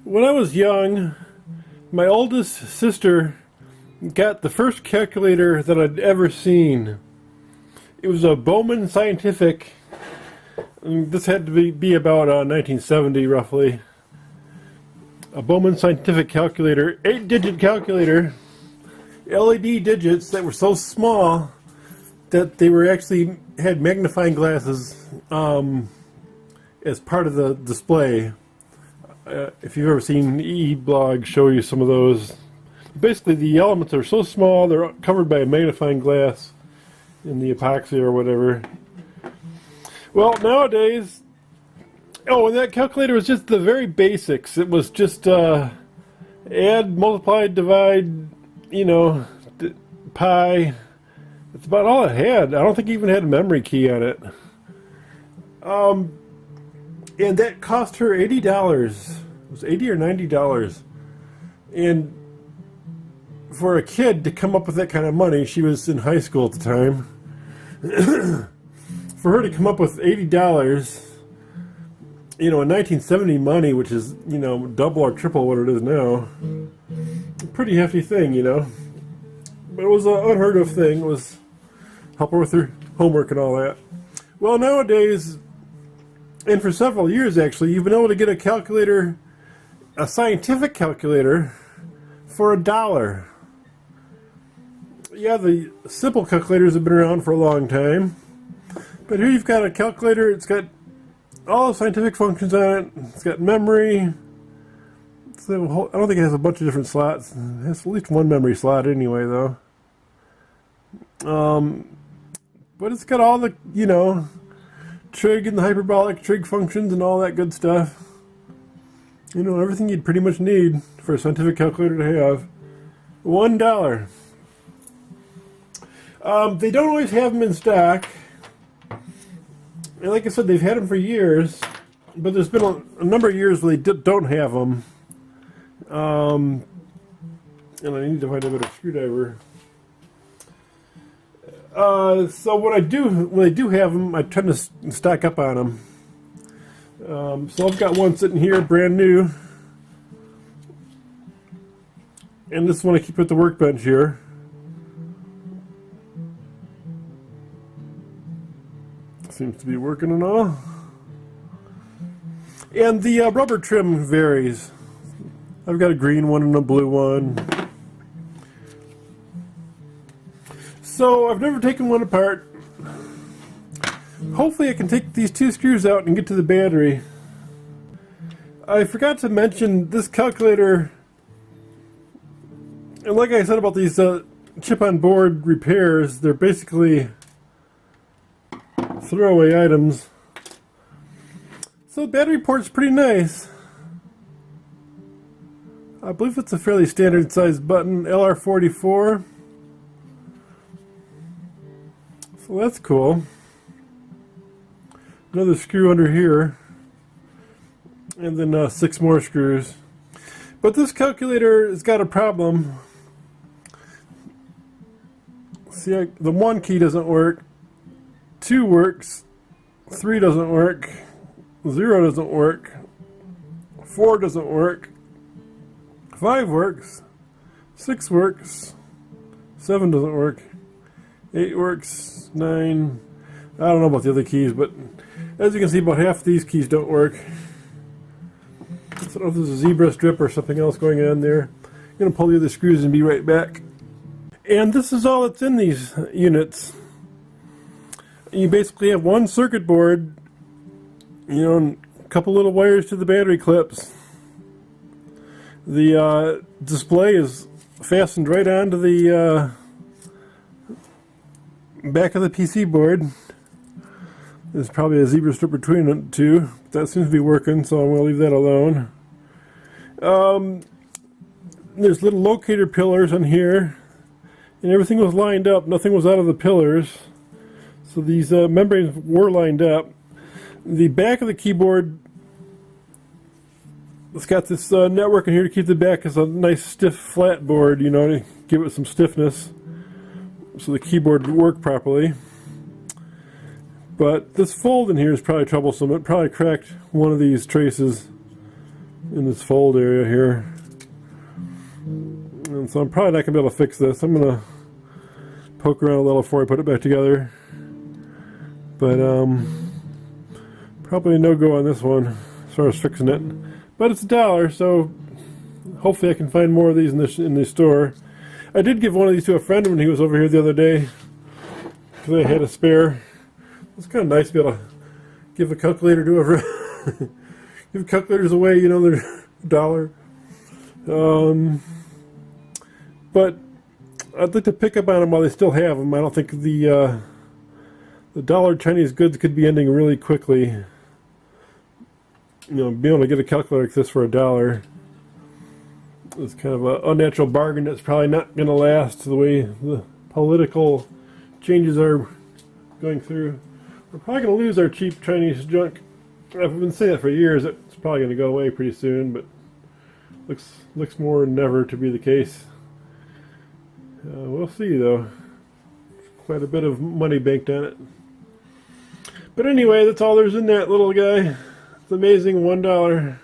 When I was young, my oldest sister got the first calculator that I'd ever seen. It was a Bowman Scientific. This had to be about 1970 roughly. A Bowman Scientific Calculator, 8-digit calculator, LED digits that were so small that they were actually had magnifying glasses as part of the display. If you've ever seen e-blog show you some of those, basically the elements are so small they're covered by a magnifying glass in the epoxy or whatever. Well, nowadays, and that calculator was just the very basics. It was just add, multiply, divide, pi. That's about all it had. I don't think it even had a memory key on it. And that cost her $80. It was $80 or $90. And for a kid to come up with that kind of money, she was in high school at the time. For her to come up with $80, in 1970 money, which is, double or triple what it is now, a pretty hefty thing, But it was an unheard of thing. It was help her with her homework and all that. Well, nowadays, and for several years actually, you've been able to get a calculator, a scientific calculator, for $1. Yeah, the simple calculators have been around for a long time. But here you've got a calculator, it's got all the scientific functions on it, it's got memory. I don't think it has a bunch of different slots. It has at least one memory slot anyway, though. But it's got all the, trig and the hyperbolic trig functions and all that good stuff. Everything you'd pretty much need for a scientific calculator to have. $1. They don't always have them in stock. And like I said, they've had them for years, but there's been a number of years where they don't have them. And I need to find a better screwdriver. So when they do have them, I tend to stock up on them. So I've got one sitting here, brand new. And this one I keep at the workbench here. Seems to be working and all. And the rubber trim varies. I've got a green one and a blue one. So I've never taken one apart. Hopefully I can take these two screws out and get to the battery. I forgot to mention this calculator, and like I said about these chip on board repairs, they're basically throwaway items. So the battery port's pretty nice. I believe it's a fairly standard sized button, LR44. So that's cool. Another screw under here. And then 6 more screws. But this calculator has got a problem. See, the 1 key doesn't work. 2 works, 3 doesn't work, 0 doesn't work, 4 doesn't work, 5 works, 6 works, 7 doesn't work, 8 works, 9, I don't know about the other keys, but as you can see, about half these keys don't work. I don't know if there's a zebra strip or something else going on there. I'm going to pull the other screws and be right back. And this is all that's in these units. You basically have one circuit board, and a couple little wires to the battery clips. The display is fastened right onto the back of the PC board. There's probably a zebra strip between the two. That seems to be working, so I'm going to leave that alone. There's little locator pillars on here, and everything was lined up. Nothing was out of the pillars. So these membranes were lined up. The back of the keyboard, it's got this network in here to keep the back as a nice stiff flat board, to give it some stiffness so the keyboard would work properly. But this fold in here is probably troublesome. It probably cracked one of these traces in this fold area here. And so I'm probably not going to be able to fix this. I'm going to poke around a little before I put it back together. But probably no go on this one as far as fixing it. But it's $1, so hopefully I can find more of these in the store. I did give one of these to a friend when he was over here the other day because I had a spare. It's kind of nice to be able to give a calculator to a give calculators away, you know, they're $1. But I'd like to pick up on them while they still have them. I don't think the dollar Chinese goods could be ending really quickly. You know, being able to get a calculator like this for $1 is kind of an unnatural bargain that's probably not going to last the way the political changes are going through. We're probably going to lose our cheap Chinese junk. I've been saying that for years. It's probably going to go away pretty soon, but looks more than never to be the case. We'll see, though. Quite a bit of money banked on it. But anyway, that's all there's in that little guy. It's amazing, $1.